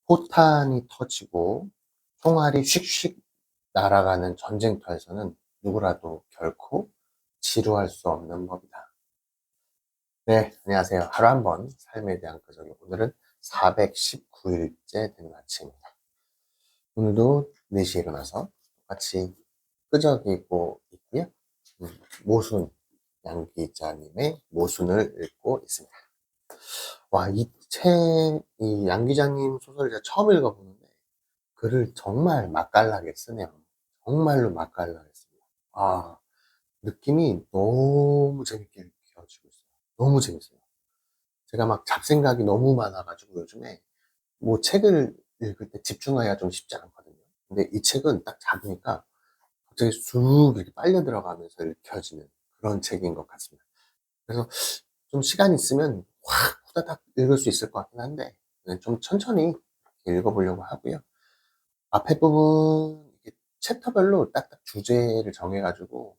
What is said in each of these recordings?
포탄이 터지고 총알이 휙휙 날아가는 전쟁터에서는 누구라도 결코 지루할 수 없는 법이다. 네, 안녕하세요. 하루 한 번 삶에 대한 끄적임. 오늘은 419일째 되는 아침입니다. 오늘도 4시에 일어나서 똑같이 끄적이고 있고요. 모순, 양기자님의 모순을 읽고 있습니다. 와, 이 양기자님 소설을 제가 처음 읽어보는데 글을 정말 맛깔나게 쓰네요. 정말로 맛깔나게 씁니다. 아, 느낌이 너무 재밌게 읽혀지고 있어요. 너무 재밌어요. 제가 막 잡생각이 너무 많아가지고 요즘에 뭐 책을 읽을 때 집중하기가 좀 쉽지 않거든요. 근데 이 책은 딱 잡으니까 갑자기 쑥 이렇게 빨려 들어가면서 읽혀지는 그런 책인 것 같습니다. 그래서 좀 시간 있으면 확 후다닥 읽을 수 있을 것 같긴 한데 좀 천천히 읽어보려고 하고요. 앞에 부분 챕터별로 딱딱 주제를 정해가지고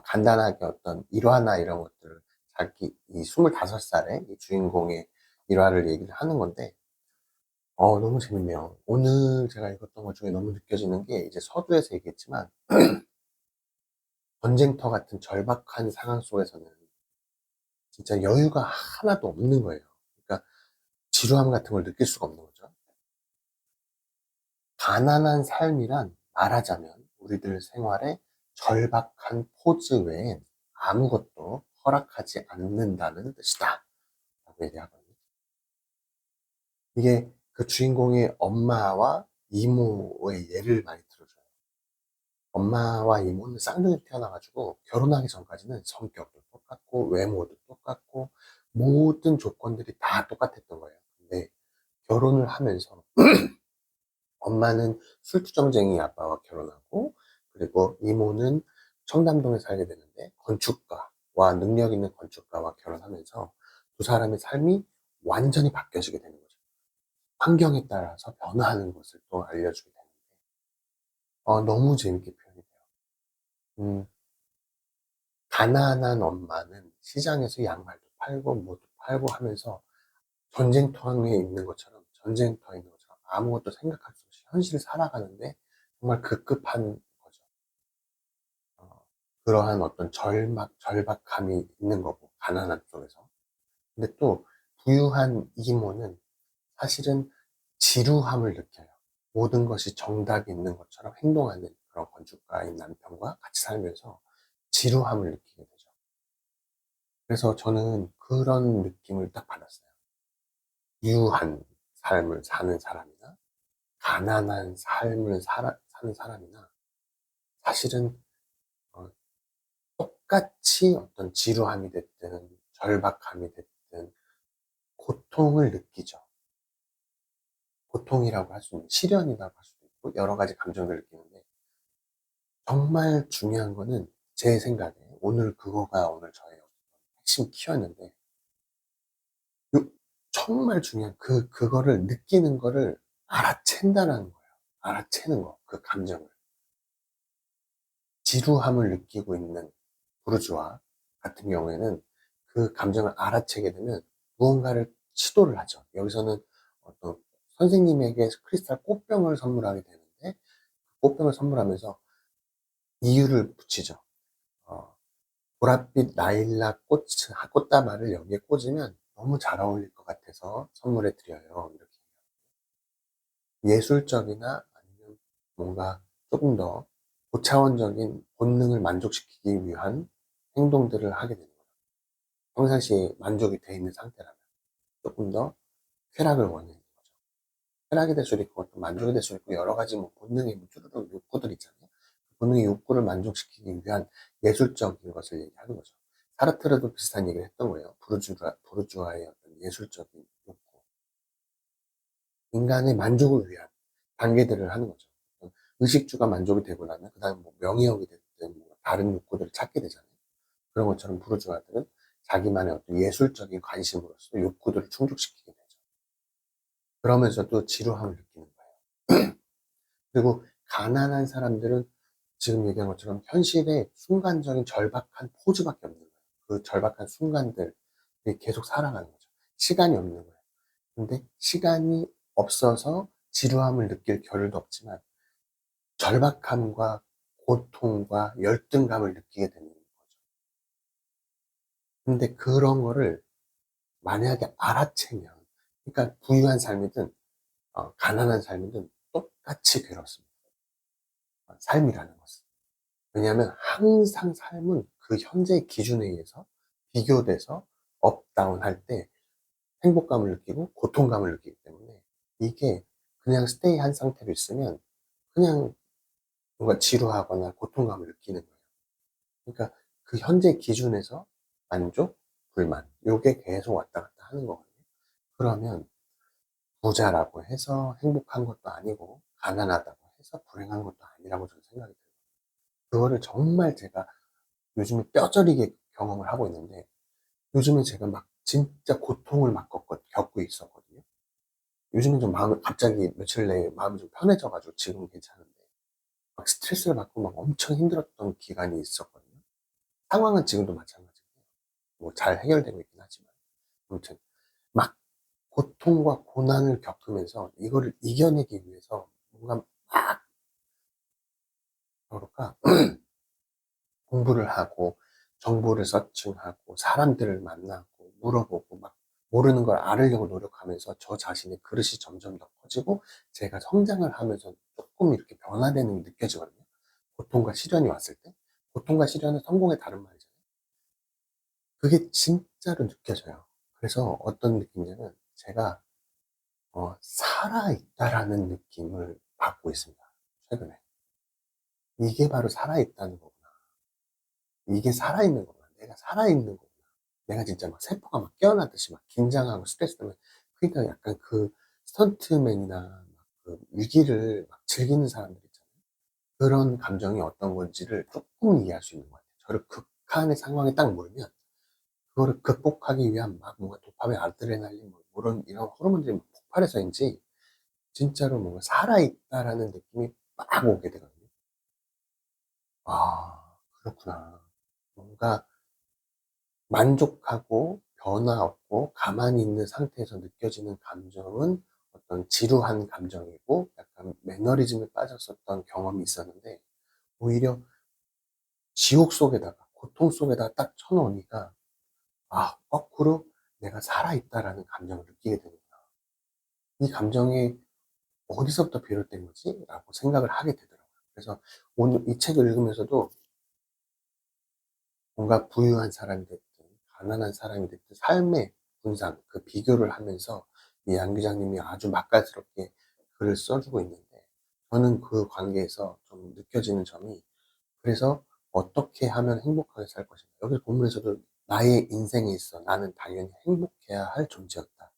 간단하게 어떤 일화나 이런 것들을 자기 이 25살의 이 주인공의 일화를 얘기를 하는 건데 너무 재밌네요. 오늘 제가 읽었던 것 중에 너무 느껴지는 게 이제 서두에서 얘기했지만 전쟁터 같은 절박한 상황 속에서는 진짜 여유가 하나도 없는 거예요. 그러니까 지루함 같은 걸 느낄 수가 없는 거죠. 가난한 삶이란 말하자면 우리들 생활에 절박한 포즈 외엔 아무것도 허락하지 않는다는 뜻이다 라고 얘기하거든요. 이게 그 주인공의 엄마와 이모의 예를 많이 들어줘요. 엄마와 이모는 쌍둥이 태어나가지고 결혼하기 전까지는 성격도 똑같고 외모도 똑같고 모든 조건들이 다 똑같았던 거예요. 근데 결혼을 하면서 엄마는 술주정쟁이 아빠와 결혼하고, 그리고 이모는 청담동에 살게 되는데 건축가와 능력 있는 건축가와 결혼하면서 두 사람의 삶이 완전히 바뀌어지게 되는 거죠. 환경에 따라서 변화하는 것을 또 알려주게 되는데 너무 재밌게 표현이 돼요. 음, 가난한 엄마는 시장에서 양말도 팔고 뭐도 팔고 하면서 전쟁터에 있는 것처럼 아무것도 생각할 수 없이 현실을 살아가는데 정말 급급한 거죠. 그러한 어떤 절박함이 있는 거고, 가난함 속에서. 근데 또 부유한 이모는 사실은 지루함을 느껴요. 모든 것이 정답이 있는 것처럼 행동하는 그런 건축가인 남편과 같이 살면서 지루함을 느끼게 되죠. 그래서 저는 그런 느낌을 딱 받았어요. 유한 삶을 사는 사람이나 가난한 삶을 사는 사람이나 사실은 어, 똑같이 어떤 지루함이 됐든 절박함이 됐든 고통을 느끼죠. 고통이라고 할 수 있는, 시련이라고 할 수도 있고 여러 가지 감정을 느끼는데 정말 중요한 거는 제 생각에 오늘 저의 핵심 키였는데 정말 중요한 그거를 느끼는 거를 알아챈다는 거예요. 알아채는 거, 그 감정을. 지루함을 느끼고 있는 부르주아 같은 경우에는 그 감정을 알아채게 되면 무언가를 시도를 하죠. 여기서는 어떤 선생님에게 크리스탈 꽃병을 선물하게 되는데 꽃병을 선물하면서 이유를 붙이죠. 어, 보랏빛 라일락 꽃다발을 여기에 꽂으면 너무 잘 어울릴 것 같아서 선물해 드려요. 이렇게 예술적이나 아니면 뭔가 조금 더 고차원적인 본능을 만족시키기 위한 행동들을 하게 되는 거예요. 평상시에 만족이 되어 있는 상태라면 조금 더 쾌락을 원하는 거죠. 쾌락이 될 수도 있고 또 만족이 될 수도 있고 여러 가지 뭐 본능의 뭐 쭈루룩 욕구들 있잖아요. 그 본능의 욕구를 만족시키기 위한 예술적인 것을 얘기하는 거죠. 사르트르도 비슷한 얘기를 했던 거예요. 부르주아의 어떤 예술적인 욕구. 인간의 만족을 위한 단계들을 하는 거죠. 의식주가 만족이 되고 나면 그 다음에 뭐 명예욕이 됐든 뭐 다른 욕구들을 찾게 되잖아요. 그런 것처럼 부르주아들은 자기만의 어떤 예술적인 관심으로서 욕구들을 충족시키게 되죠. 그러면서도 지루함을 느끼는 거예요. 그리고 가난한 사람들은 지금 얘기한 것처럼 현실의 순간적인 절박한 포즈밖에 없는 거예요. 그 절박한 순간들이 계속 살아가는 거죠. 시간이 없는 거예요. 근데 시간이 없어서 지루함을 느낄 겨를도 없지만 절박함과 고통과 열등감을 느끼게 되는 거죠. 근데 그런 거를 만약에 알아채면, 그러니까 부유한 삶이든 가난한 삶이든 똑같이 괴롭습니다. 삶이라는 것은. 왜냐하면 항상 삶은 그 현재의 기준에 의해서 비교돼서 업다운 할 때 행복감을 느끼고 고통감을 느끼기 때문에, 이게 그냥 스테이 한 상태로 있으면 그냥 뭔가 지루하거나 고통감을 느끼는 거예요. 그러니까 그 현재 기준에서 만족, 불만, 요게 계속 왔다 갔다 하는 거거든요. 그러면 부자라고 해서 행복한 것도 아니고 가난하다고 해서 불행한 것도 아니라고 저는 생각이 들어요. 그거를 정말 제가 요즘에 뼈저리게 경험을 하고 있는데, 요즘에 제가 막 진짜 고통을 막 겪고 있었거든요. 요즘은 좀 마음이 갑자기 며칠 내에 마음이 좀 편해져 가지고 지금은 괜찮은데, 막 스트레스를 받고 막 엄청 힘들었던 기간이 있었거든요. 상황은 지금도 마찬가지고 뭐 잘 해결되고 있긴 하지만, 아무튼 막 고통과 고난을 겪으면서 이거를 이겨내기 위해서 뭔가 막 뭐랄까 공부를 하고 정보를 서칭하고 사람들을 만나고 물어보고 막 모르는 걸 알으려고 노력하면서 저 자신의 그릇이 점점 더 커지고 제가 성장을 하면서 조금 이렇게 변화되는 게 느껴지거든요. 고통과 시련이 왔을 때. 고통과 시련은 성공의 다른 말이잖아요. 그게 진짜로 느껴져요. 그래서 어떤 느낌이냐면 제가 살아있다라는 느낌을 받고 있습니다. 최근에. 이게 바로 살아있다는 거구나. 이게 살아있는 거구나. 내가 살아있는 거구나. 내가 진짜 막 세포가 막 깨어나듯이 막 긴장하고 스트레스 때문에. 그러니까 약간 그 스턴트맨이나 막그 위기를 막 즐기는 사람들 있잖아요. 그런 감정이 어떤 건지를 조금 이해할 수 있는 것 같아요. 저를 극한의 상황에 딱 몰면 그거를 극복하기 위한 막 뭔가 도파민, 아드레날린 뭐 이런 호르몬들이 막 폭발해서인지 진짜로 뭔가 살아있다라는 느낌이 막 오게 되거든요. 아, 그렇구나. 뭔가 만족하고 변화 없고 가만히 있는 상태에서 느껴지는 감정은 어떤 지루한 감정이고 약간 매너리즘에 빠졌었던 경험이 있었는데, 오히려 지옥 속에다가 고통 속에다가 딱 쳐놓으니까 거꾸로 내가 살아있다라는 감정을 느끼게 되는구나. 이 감정이 어디서부터 비롯된 거지? 라고 생각을 하게 되더라고요. 그래서 오늘 이 책을 읽으면서도 뭔가 부유한 사람이 됐든 가난한 사람이 됐든 삶의 분산, 그 비교를 하면서 이 양 기자님이 아주 맛깔스럽게 글을 써주고 있는데, 저는 그 관계에서 좀 느껴지는 점이, 그래서 어떻게 하면 행복하게 살 것인가. 여기 본문에서도 나의 인생에 있어 나는 당연히 행복해야 할 존재였다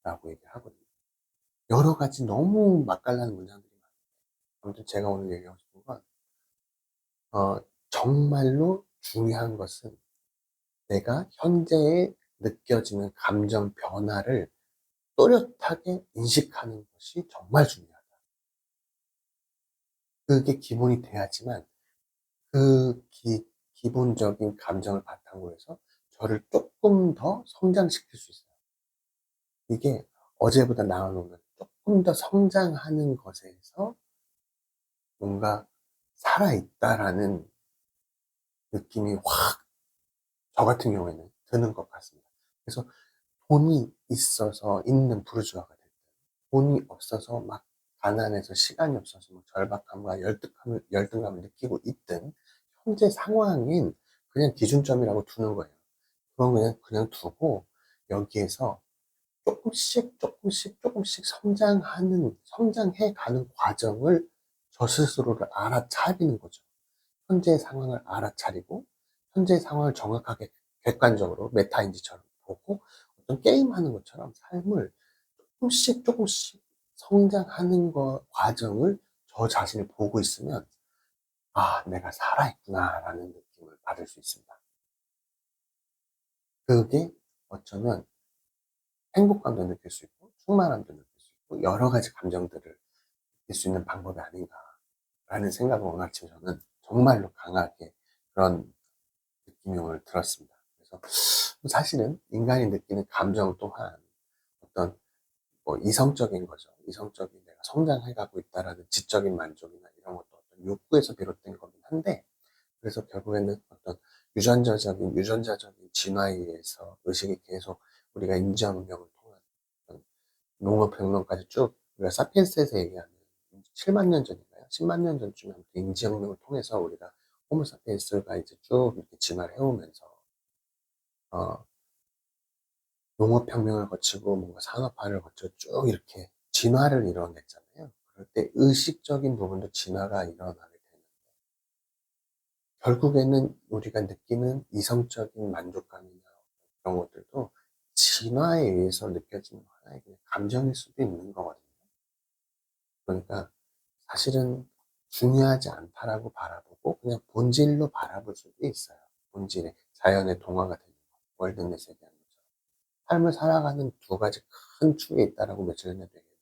라고 얘기를 하거든요. 여러 가지 너무 맛깔나는 문장들이 많아요. 아무튼 제가 오늘 얘기하고 싶은 건 정말로 중요한 것은 내가 현재에 느껴지는 감정 변화를 또렷하게 인식하는 것이 정말 중요하다. 그게 기본이 돼야지만 그 기본적인 감정을 바탕으로 해서 저를 조금 더 성장시킬 수 있어요. 이게 어제보다 나아오면 조금 더 성장하는 것에서 뭔가 살아있다라는 느낌이 확, 저 같은 경우에는 드는 것 같습니다. 그래서 돈이 있어서 있는 부르주아가 됐든, 돈이 없어서 막 가난해서 시간이 없어서 막 절박함과 열등감을 느끼고 있든, 현재 상황인 그냥 기준점이라고 두는 거예요. 그건 그냥 두고 여기에서 조금씩 성장해 가는 과정을 저 스스로를 알아차리는 거죠. 현재의 상황을 알아차리고 현재의 상황을 정확하게 객관적으로 메타인지처럼 보고 어떤 게임하는 것처럼 삶을 조금씩 성장하는 과정을 저 자신을 보고 있으면 내가 살아있구나라는 느낌을 받을 수 있습니다. 그게 어쩌면 행복감도 느낄 수 있고 충만함도 느낄 수 있고 여러 가지 감정들을 느낄 수 있는 방법이 아닌가라는 생각을 오늘 아침에 저는 정말로 강하게 그런 느낌이 오늘 들었습니다. 그래서 사실은 인간이 느끼는 감정 또한 어떤 뭐 이성적인 거죠. 이성적인 내가 성장해가고 있다라는 지적인 만족이나 이런 것도 어떤 욕구에서 비롯된 거긴 한데, 그래서 결국에는 어떤 유전자적인 진화에 의해서 의식이 계속 우리가 인지혁명을 통한 어떤 농업혁명까지 쭉 우리가 사피엔스에서 얘기하는 7만 년 전인가요? 10만 년 전쯤에 인지혁명을 통해서 우리가 호모사피엔스가 이제 쭉 이렇게 진화를 해오면서 어, 농업혁명을 거치고 뭔가 산업화를 거쳐 쭉 이렇게 진화를 이뤄냈잖아요. 그럴 때 의식적인 부분도 진화가 일어나게 되는, 결국에는 우리가 느끼는 이성적인 만족감이나 그런 것들도 진화에 의해서 느껴지는 하나의 그냥 감정일 수도 있는 거거든요. 그러니까 사실은 중요하지 않다라고 바라보고 그냥 본질로 바라볼 수도 있어요. 본질에 자연의 동화가 되는 거, 월드넷에 대한 것처럼 삶을 살아가는 두 가지 큰 축에 있다라고 며칠 전에 얘기했는데,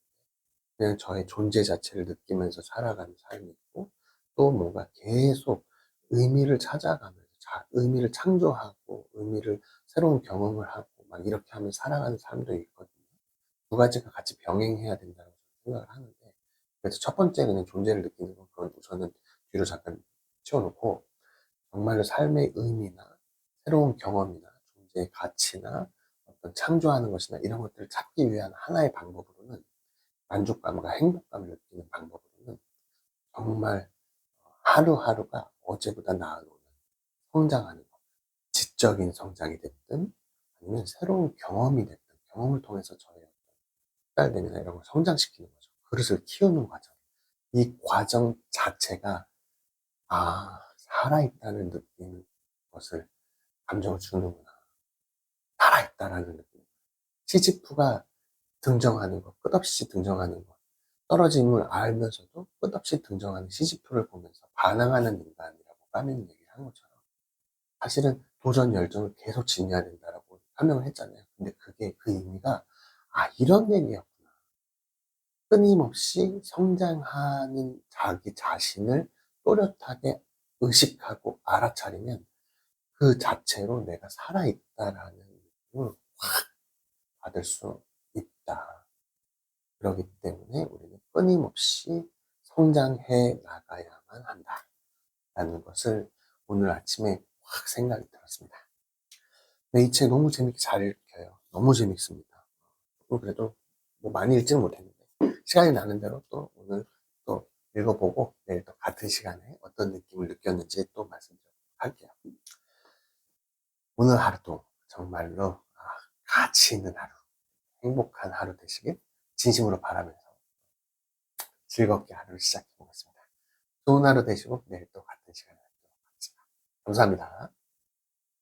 그냥 저의 존재 자체를 느끼면서 살아가는 삶이 있고, 또 뭔가 계속 의미를 찾아가면서 의미를 창조하고 의미를 새로운 경험을 하고 막 이렇게 하면서 살아가는 삶도 있거든요. 두 가지가 같이 병행해야 된다고 생각을 하는데, 그래서 첫 번째 그냥 존재를 느끼는 건 그건 우선은 뒤로 잠깐 치워놓고, 정말로 삶의 의미나 새로운 경험이나 존재의 가치나 어떤 창조하는 것이나 이런 것들을 찾기 위한 하나의 방법으로는, 만족감과 행복감을 느끼는 방법으로는 정말 하루하루가 어제보다 나아오는 성장하는 것, 지적인 성장이 됐든 아니면 새로운 경험이 됐든 경험을 통해서 저의 딸됨이나 이런 걸 성장시키는 거죠. 그릇을 키우는 과정. 이 과정 자체가 살아있다는 느끼는 것을 감정을 주는구나. 살아있다라는 느낌. 시지프가 등정하는 것, 끝없이 등정하는 것, 떨어짐을 알면서도 끝없이 등정하는 시지프를 보면서 반항하는 인간이라고 까는 얘기를 한 것처럼, 사실은 도전 열정을 계속 지녀야 된다라고 설명을 했잖아요. 근데 그게 그 의미가 이런 얘기였구나. 끊임없이 성장하는 자기 자신을 또렷하게 의식하고 알아차리면 그 자체로 내가 살아있다라는 느낌을 확 받을 수 있다. 그렇기 때문에 우리는 끊임없이 성장해 나가야만 한다라는 것을 오늘 아침에 확 생각이 들었습니다. 네, 이 책 너무 재밌게 잘 읽혀요. 너무 재밌습니다. 그래도 뭐 많이 읽지는 못했는데 시간이 나는 대로 또 오늘 또 읽어보고 내일 또 같은 시간에 어떤 느낌을 느꼈는지 또 말씀드리도록 할게요. 오늘 하루도 정말로 가치 있는 하루, 행복한 하루 되시길 진심으로 바라면서 즐겁게 하루를 시작해 보겠습니다. 좋은 하루 되시고 내일 또 같은 시간에 뵙도록 하겠습니다. 감사합니다.